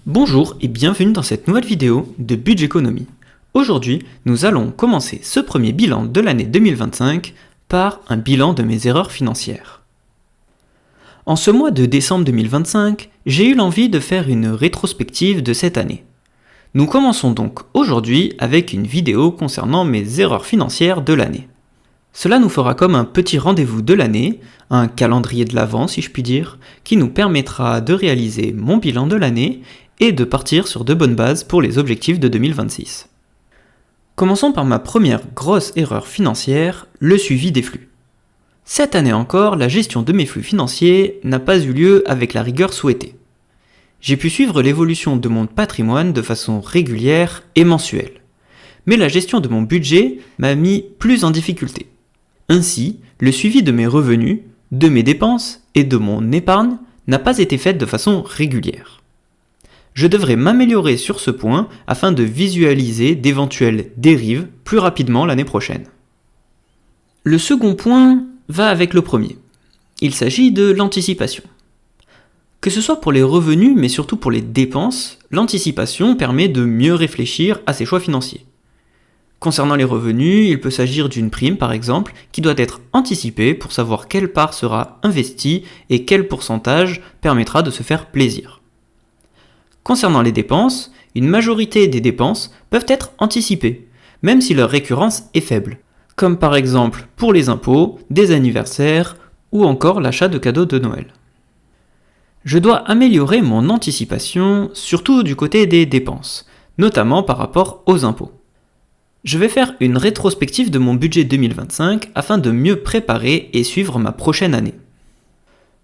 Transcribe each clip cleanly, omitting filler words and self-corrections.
Bonjour et bienvenue dans cette nouvelle vidéo de Budgeconomy. Aujourd'hui, nous allons commencer ce premier bilan de l'année 2025 par un bilan de mes erreurs financières. En ce mois de décembre 2025, j'ai eu l'envie de faire une rétrospective de cette année. Nous commençons donc aujourd'hui avec une vidéo concernant mes erreurs financières de l'année. Cela nous fera comme un petit rendez-vous de l'année, un calendrier de l'Avent si je puis dire, qui nous permettra de réaliser mon bilan de l'année et de partir sur de bonnes bases pour les objectifs de 2026. Commençons par ma première grosse erreur financière, le suivi des flux. Cette année encore, la gestion de mes flux financiers n'a pas eu lieu avec la rigueur souhaitée. J'ai pu suivre l'évolution de mon patrimoine de façon régulière et mensuelle, mais la gestion de mon budget m'a mis plus en difficulté. Ainsi, le suivi de mes revenus, de mes dépenses et de mon épargne n'a pas été fait de façon régulière. Je devrais m'améliorer sur ce point afin de visualiser d'éventuelles dérives plus rapidement l'année prochaine. Le second point va avec le premier. Il s'agit de l'anticipation. Que ce soit pour les revenus mais surtout pour les dépenses, l'anticipation permet de mieux réfléchir à ses choix financiers. Concernant les revenus, il peut s'agir d'une prime par exemple qui doit être anticipée pour savoir quelle part sera investie et quel pourcentage permettra de se faire plaisir. Concernant les dépenses, une majorité des dépenses peuvent être anticipées, même si leur récurrence est faible, comme par exemple pour les impôts, des anniversaires ou encore l'achat de cadeaux de Noël. Je dois améliorer mon anticipation, surtout du côté des dépenses, notamment par rapport aux impôts. Je vais faire une rétrospective de mon budget 2025 afin de mieux préparer et suivre ma prochaine année.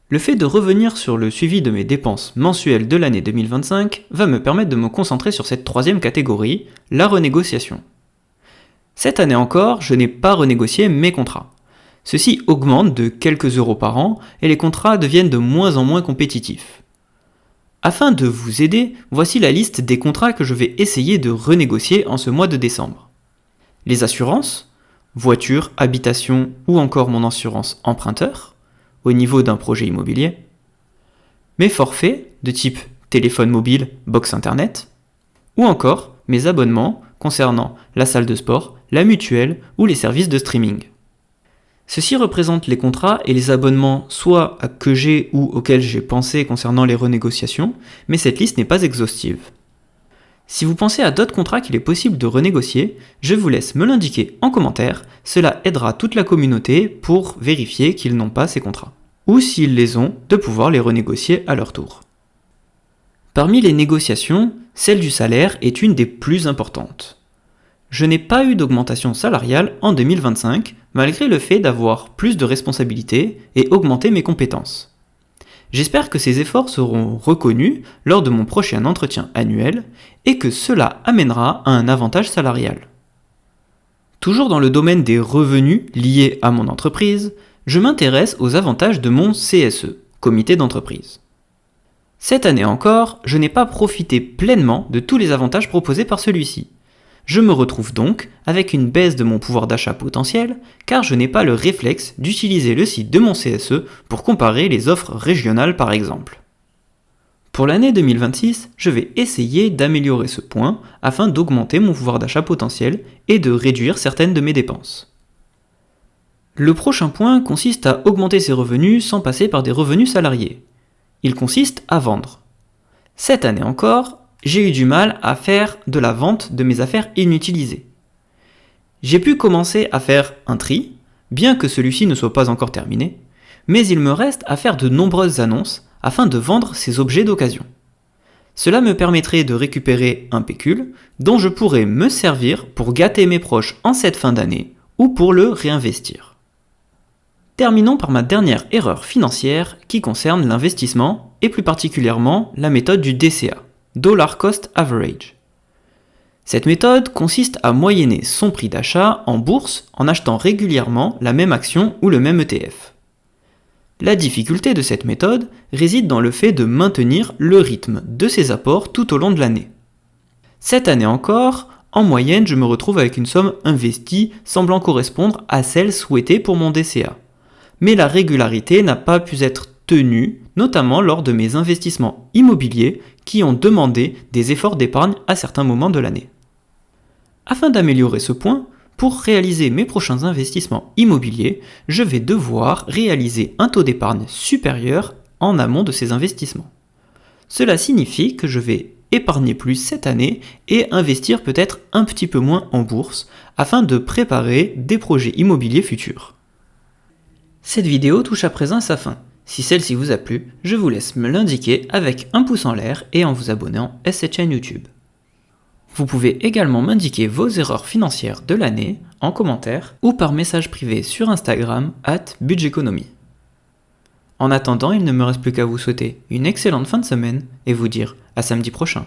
Le fait de revenir sur le suivi de mes dépenses mensuelles de l'année 2025 va me permettre de me concentrer sur cette troisième catégorie, la renégociation. Cette année encore, je n'ai pas renégocié mes contrats. Ceux-ci augmentent de quelques euros par an et les contrats deviennent de moins en moins compétitifs. Afin de vous aider, voici la liste des contrats que je vais essayer de renégocier en ce mois de décembre. Les assurances, voiture, habitation ou encore mon assurance emprunteur, au niveau d'un projet immobilier. Mes forfaits de type téléphone mobile, box internet. Ou encore mes abonnements concernant la salle de sport, la mutuelle ou les services de streaming. Ceci représente les contrats et les abonnements soit que j'ai ou auxquels j'ai pensé concernant les renégociations, mais cette liste n'est pas exhaustive. Si vous pensez à d'autres contrats qu'il est possible de renégocier, je vous laisse me l'indiquer en commentaire, cela aidera toute la communauté pour vérifier qu'ils n'ont pas ces contrats. Ou s'ils les ont, de pouvoir les renégocier à leur tour. Parmi les négociations, celle du salaire est une des plus importantes. Je n'ai pas eu d'augmentation salariale en 2025, malgré le fait d'avoir plus de responsabilités et augmenter mes compétences. J'espère que ces efforts seront reconnus lors de mon prochain entretien annuel et que cela amènera à un avantage salarial. Toujours dans le domaine des revenus liés à mon entreprise, je m'intéresse aux avantages de mon CSE, comité d'entreprise. Cette année encore, je n'ai pas profité pleinement de tous les avantages proposés par celui-ci. Je me retrouve donc avec une baisse de mon pouvoir d'achat potentiel car je n'ai pas le réflexe d'utiliser le site de mon CSE pour comparer les offres régionales par exemple. Pour l'année 2026, je vais essayer d'améliorer ce point afin d'augmenter mon pouvoir d'achat potentiel et de réduire certaines de mes dépenses. Le prochain point consiste à augmenter ses revenus sans passer par des revenus salariés. Il consiste à vendre. Cette année encore, j'ai eu du mal à faire de la vente de mes affaires inutilisées. J'ai pu commencer à faire un tri, bien que celui-ci ne soit pas encore terminé, mais il me reste à faire de nombreuses annonces afin de vendre ces objets d'occasion. Cela me permettrait de récupérer un pécule dont je pourrais me servir pour gâter mes proches en cette fin d'année ou pour le réinvestir. Terminons par ma dernière erreur financière qui concerne l'investissement et plus particulièrement la méthode du DCA. Dollar Cost Average. Cette méthode consiste à moyenner son prix d'achat en bourse en achetant régulièrement la même action ou le même ETF. La difficulté de cette méthode réside dans le fait de maintenir le rythme de ses apports tout au long de l'année. Cette année encore, en moyenne, je me retrouve avec une somme investie semblant correspondre à celle souhaitée pour mon DCA. Mais la régularité n'a pas pu être tenu notamment lors de mes investissements immobiliers qui ont demandé des efforts d'épargne à certains moments de l'année. Afin d'améliorer ce point, pour réaliser mes prochains investissements immobiliers, je vais devoir réaliser un taux d'épargne supérieur en amont de ces investissements. Cela signifie que je vais épargner plus cette année et investir peut-être un petit peu moins en bourse afin de préparer des projets immobiliers futurs. Cette vidéo touche à présent à sa fin. Si celle-ci vous a plu, je vous laisse me l'indiquer avec un pouce en l'air et en vous abonnant à cette chaîne YouTube. Vous pouvez également m'indiquer vos erreurs financières de l'année en commentaire ou par message privé sur Instagram @budgeconomie. En attendant, il ne me reste plus qu'à vous souhaiter une excellente fin de semaine et vous dire à samedi prochain.